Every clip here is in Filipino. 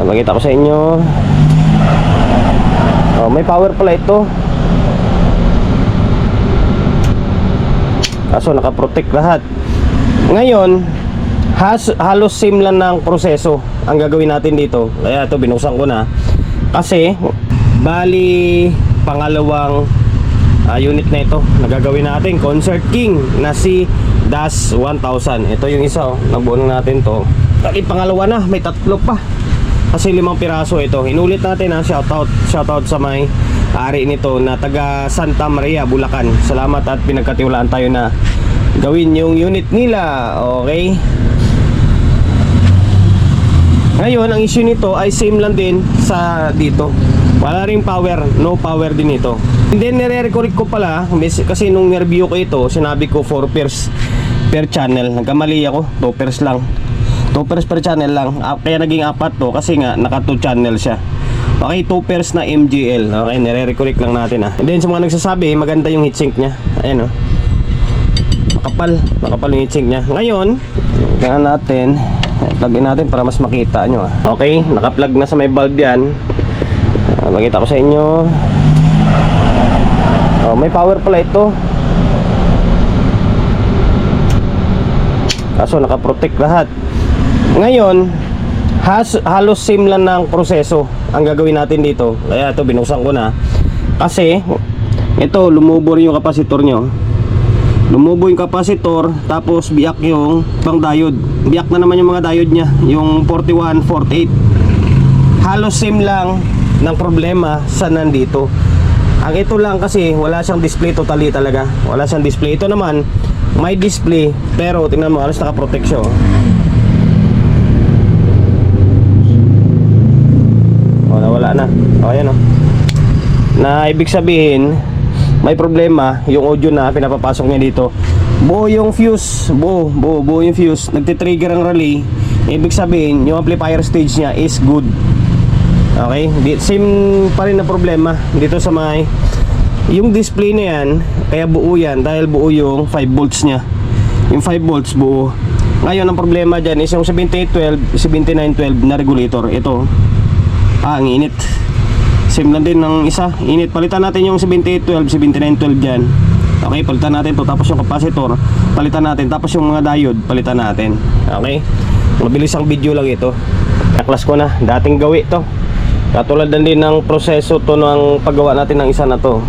Makita ko sa inyo. May power pala ito. Kaso nakaprotect lahat. Ngayon, halos same lang ng proseso ang gagawin natin dito. Kaya ito binuksan ko na. Kasi bali pangalawang unit na ito nagagawin natin, Concert King na si DAS 1000. Ito yung isa, nabuo natin to. Bali pangalawa na, may tatlo pa. Kasi 5 piraso ito. Inulit natin ha, shoutout sa may ari nito na taga Santa Maria, Bulacan. Salamat at pinagkatiwalaan tayo na gawin yung unit nila. Okay. Ngayon, ang issue nito ay same lang din sa dito. Wala ring power, no power din ito. And then nire-record ko pala kasi nung review ko ito, sinabi ko 4 pairs per channel. Nagkamali ako, 2 pairs lang. 2 pairs per channel lang. Kaya naging 4 to kasi nga naka 2 channel siya. Okay, 2 pairs na MGL. Okay, nire-record lang natin ha. And then sa mga nagsasabi, maganda yung heatsink niya. Ayan o. Makapal yung heatsink niya. Ngayon, tingnan natin. Plugin natin para mas makita nyo ha. Okay, naka-plug na sa may bulb yan. Makita ko sa inyo. May power pala ito. Kaso nakaprotect lahat. Ngayon, halos same lang ng proseso ang gagawin natin dito. Kaya ito binuksan ko na. Kasi ito lumubor yung kapasitor nyo. Lumubo yung kapasitor, tapos biyak yung pang diode. Biyak na naman yung mga diode nya, yung 41, 48. Halos same lang ng problema sa nandito. Ang ito lang kasi wala siyang display totally talaga. Wala siyang display. Ito naman may display, pero tingnan mo, halos naka-protect siya. Nawala na. Ayan o. Na ibig sabihin may problema yung audio na pinapapasok niya dito. Buo yung fuse, buo yung fuse. Nagtitrigger ang relay. Ibig sabihin yung amplifier stage niya is good. Okay, same pa rin na problema dito sa may yung display na yan. Kaya buo yan dahil buo yung 5 volts niya. Yung 5 volts buo. Ngayon ang problema dyan is yung 7812, 7912 na regulator. Ito, ang init. Same lang din ng isa, init. Palitan natin yung 7812, 7912 dyan. Okay, palitan natin to. Tapos yung capacitor palitan natin. Tapos yung mga diode palitan natin. Okay, mabilis ang video lang ito. Naklas ko na, dating gawi to. Katulad din ng proseso to ng paggawa natin ng isa na to.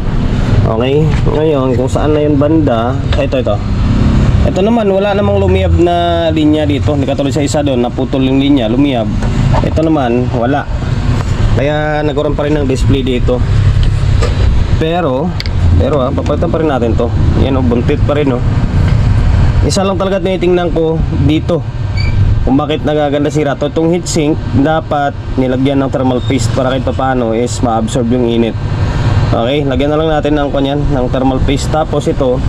Okay, ngayon kung saan na yung banda. Ito naman, wala namang lumiyab na linya dito. Hindi katulad sa isa doon, naputol yung linya, lumiyab. Ito naman, wala. Kaya nagkaroon pa rin ng display dito. Pero papalitan pa rin natin to. Yan o, buntit pa rin o. Isa lang talaga tinitingnan ko dito kung bakit nagaganda sira to. Itong heatsink dapat nilagyan ng thermal paste para kahit paano is ma-absorb yung init. Okay, lagyan na lang natin ng kanyan, ng thermal paste. Tapos ito,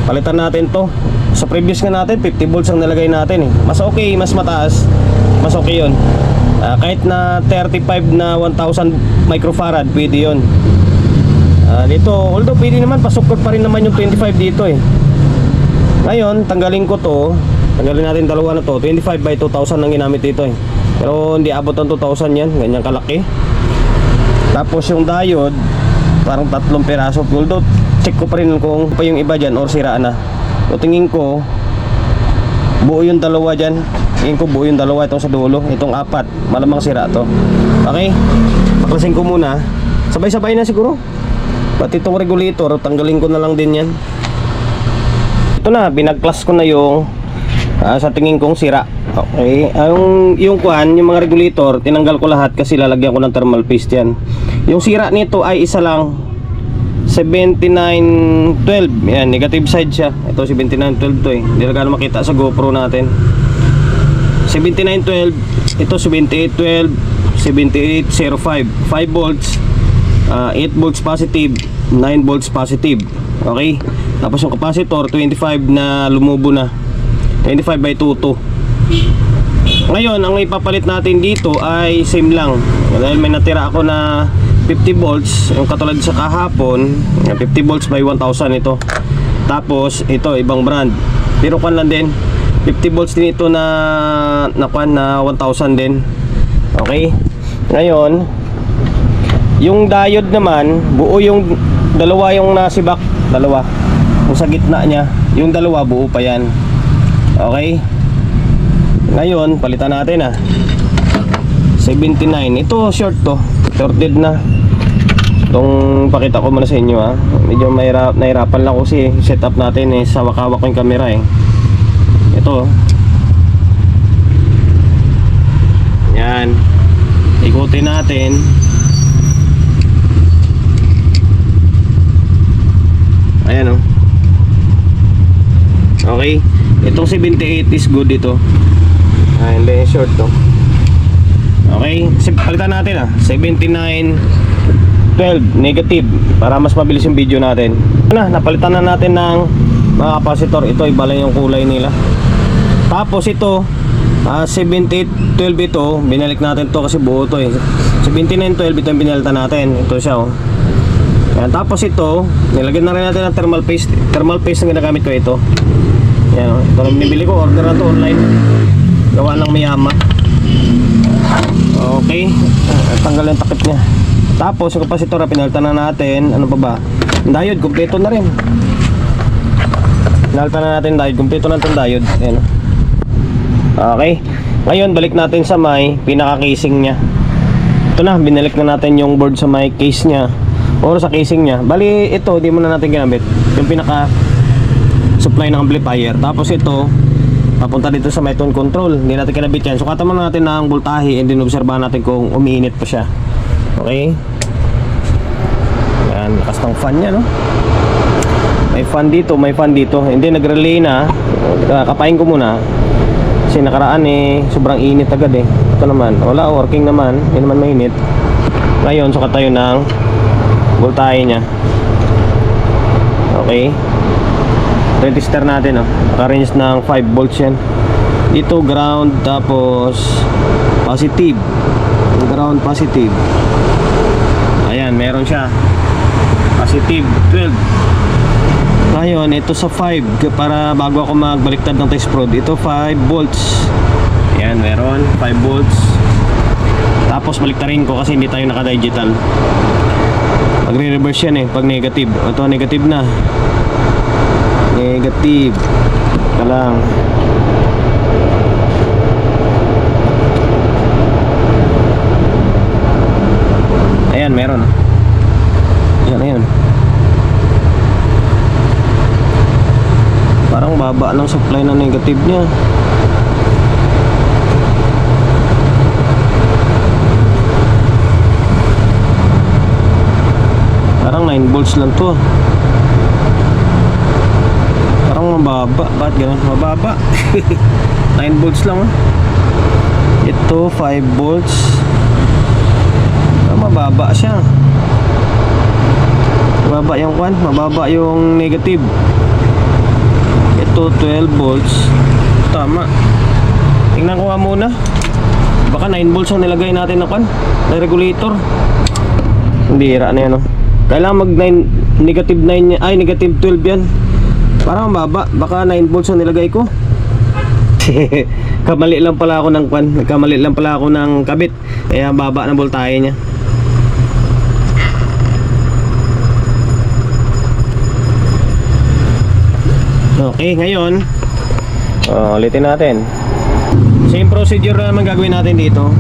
palitan natin to. Sa previous nga natin 50 volts ang nilagay natin eh. Mas okay, mas mataas, mas okay yun. Kahit na 35 na 1000 microfarad pwede yun. Dito, although pwede naman, pasukot pa rin naman yung 25 dito eh. Ngayon, tanggalin ko to. Tanggalin natin dalawa na to. 25 by 2000 ang ginamit dito eh. Pero hindi abot ang 2000 yan, ganyan kalaki. Tapos yung diode, parang 3 peraso. Although check ko pa rin kung pa yung iba dyan or sira na. So tingin ko buo yung dalawa dyan. Tingin ko buo yung dalawa, itong sa dulo. Itong 4, malamang sira to. Okay, paklasin ko muna. Sabay-sabay na siguro. Pati itong regulator, tanggalin ko na lang din yan. Ito na, binagklas ko na yung sa tingin kong sira. Okay, yung mga regulator, tinanggal ko lahat kasi lalagyan ko ng thermal paste yan. Yung sira nito ay isa lang, 7912. Yan, negative side siya. Ito 7912 to eh. Hindi na gano'n makita sa GoPro natin. 7912, ito 7812, 7805, 5 volts, 8 volts positive, 9 volts positive. Okay, tapos yung capacitor 25 na lumubo na, 25 by 22. Ngayon ang ipapalit natin dito ay same lang dahil may natira ako na 50 volts, yung katulad sa kahapon, 50 volts by 1000 ito. Tapos ito ibang brand, pero kan lang din 50 volts din ito na 1000 din. Okay, Ngayon, yung diode naman, buo yung dalawa yung nasibak, dalawa. Yung sa gitna niya, yung dalawa buo pa yan. Okay? Ngayon, palitan natin 79. Ito short to. Shorted na. Itong pakita ko muna sa inyo Medyo nahirapan lang kasi setup natin sa wakawak ko yung camera Ito. Yan. Ikutin natin. Ayan Okay. Itong 78 is good ito. Hindi short to. Okay. Palitan natin 79 12 negative para mas mabilis yung video natin. Napalitan na natin ng mga capacitor. Ito iba lang yung kulay nila. Tapos ito 78 12 ito, binalik natin to kasi buo to 79 12 ito yung binalitan natin. Ito siya Yan, tapos ito, nilagyan na rin natin ng thermal paste. Thermal paste na ginagamit ko ito. Yan ito lang binibili ko, order na to online. Gawa ng Miyama. Okay, tanggal yung takip niya. Tapos yung capacitor pinalitan na natin. Ano pa ba? Diode, kumpleto na rin. Pinalitan na natin diode, kumpleto na itong diode. Ayan. Okay. Ngayon balik natin sa may pinaka-casing niya. Ito na, binalik na natin yung board sa may case niya or sa casing niya. Bali ito, di muna natin ginamit. Yung pinaka supply ng amplifier. Tapos ito, papunta dito sa may tone control. Hindi natin kinabit yan. Sukatan muna natin ng voltahe and then obserbahan natin kung umiinit pa siya. Okay. Yan, lakas ng fan niya May fan dito, may fan dito. Hindi nag-relay na. Kapain ko muna. Kasi nakaraan sobrang init agad Ito naman, wala, working naman. Hindi naman mainit. Ngayon, sukat tayo ng voltahe niya. Okay. Resistor natin naka-range ng 5 volts yan. Dito ground, tapos positive. Ground positive. Ayan, meron siya. Positive 12. Ngayon, ito sa 5 para bago ako magbaliktad ng test probe. Ito 5 volts. Ayan, meron 5 volts. Tapos baliktarin ko kasi hindi tayo naka-digital. Magre-reverse yan pag negative. Ito negative na. Negative. Ito lang. Ayan, meron. Ayan. Parang baba ng supply na negative niya. Parang 9 volts lang to. Parang mababa. Bakit ganun? Mababa. 9 volts lang Ito 5 volts. Mababa siya. Mababa yung mababa yung negative. Ito 12 volts. Tama. Tingnan ko muna. Baka 9 volts ang nilagay natin na na regulator. Hindi na yan Kailangan mag negative 9 ay negative 12 yan. Parang mababa. Baka 9 volts ang nilagay ko. Kamali lang pala ako ng nagkamali lang pala ako ng kabit. Kaya baba ng voltahe niya. Okay, ngayon ulitin natin. Same procedure naman gagawin natin dito.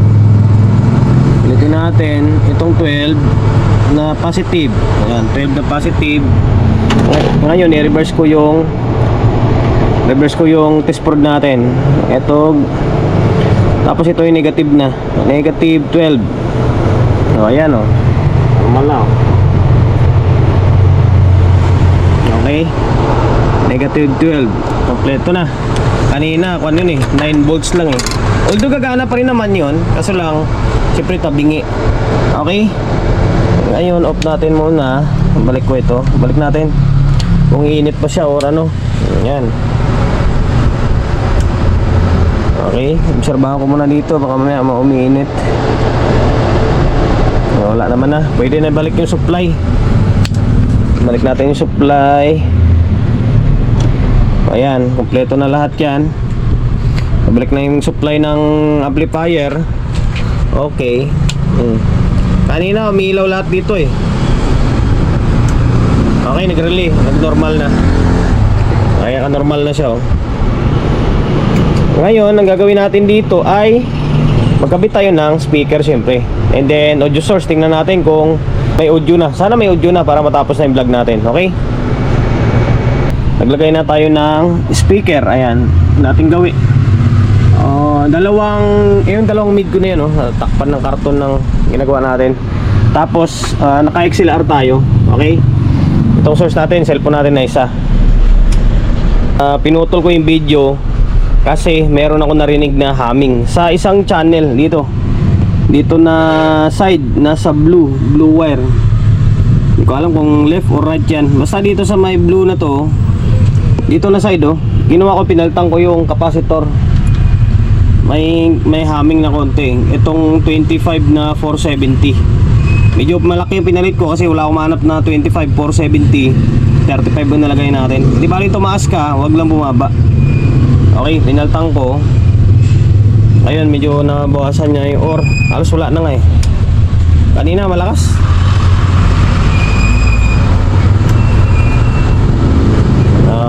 Ulitin natin itong 12 na positive. Ayan, 12 na positive. Ngayon, i-reverse ko yung test probe natin. Ito. Tapos ito yung negative na. Negative 12. Ayan normal na Okay. Negative 12. Kompleto na. Kanina, yun 9 volts lang Although gagana pa rin naman yun. Kaso lang, siyempre tabingi. Okay. Ngayon, off natin muna. Balik ko ito. Balik natin. Kung iinit pa siya or Yan. Okay. Obserbahan ko muna dito. Baka mamaya umiinit. Wala naman na. Pwede na balik yung supply. Balik natin yung supply. Ayan, kompleto na lahat yan. Balik na yung supply ng amplifier. Okay. Kanina umiilaw lahat dito eh. Okay, nag-relay, nag-normal na. Kaya ka-normal na siya oh. Ngayon, ang gagawin natin dito ay magkabit tayo ng speaker syempre. And then audio source, tingnan natin kung may audio na. Sana may audio na para matapos na yung vlog natin. Okay? Naglagay na tayo ng speaker. Ayan, natin gawin. Dalawang mid ko na yan, takpan ng karton ng ginagawa natin. Tapos naka XLR tayo. Okay? Itong source natin, cellphone natin na isa. Pinutol ko yung video kasi meron ako narinig na humming sa isang channel dito na side, nasa blue wire. Hindi ko alam kung left or right yan. Basta dito sa may blue na to, dito na side ginawa ko, pinaltang ko yung capacitor. May humming na konti. Itong 25 na 470. Medyo malaki yung pinalit ko kasi wala akong mahanap na 25 470. 35 ang nalagay natin. Di ba rin tumaas ka, wag lang bumaba. Okay, pinaltang ko. Ayun, medyo nabawasan niya yung or. Halos wala na nga eh. Kanina malakas.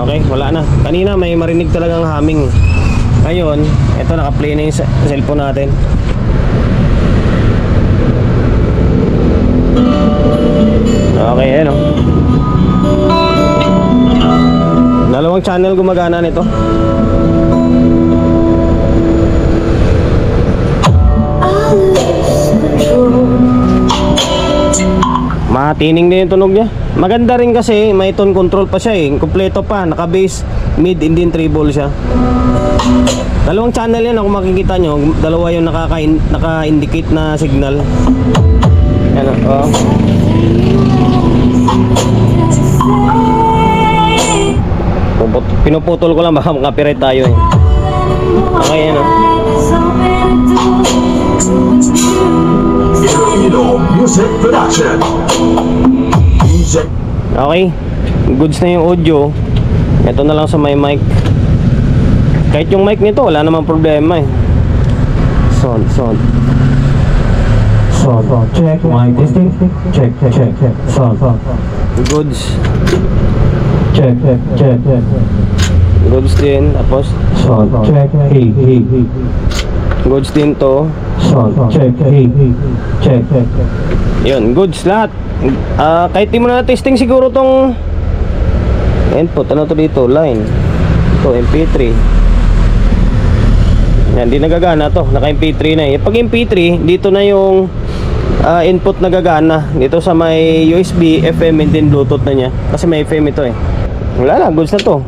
Okay, wala na. Kanina may marinig talagang humming. Ngayon, eto naka-play na yung cellphone natin. Okay, ayan o. Dalawang channel gumagana nito. Matining din yung tunog niya. Maganda rin kasi may tone control pa siya eh. Kompleto pa, naka-bass, mid, and then treble siya. Dalawang channel yan, kung makikita nyo. Dalawa yung naka-indicate na signal. Yan o. Pinuputol ko lang, baka copyright tayo eh. Okay, yan o. Music Production. Okay, goods na yung audio. Ito na lang sa may mic. Kahit yung mic nito, wala namang problema eh. Sound. Check, mic testing. Check. Sound. Goods. Check. Goods din. Tapos Sound. Check. Hey. goods din to. Sound. Check. Hey. Check. Yun, goods lahat. Kahit di mo na testing siguro tong input, ano to dito, line to MP3. Yan, di nagagana to, naka MP3 na eh. Pag MP3, dito na yung input nagagana. Dito sa may USB, FM, and then Bluetooth na niya. Kasi may FM ito eh. Wala na, goods na to.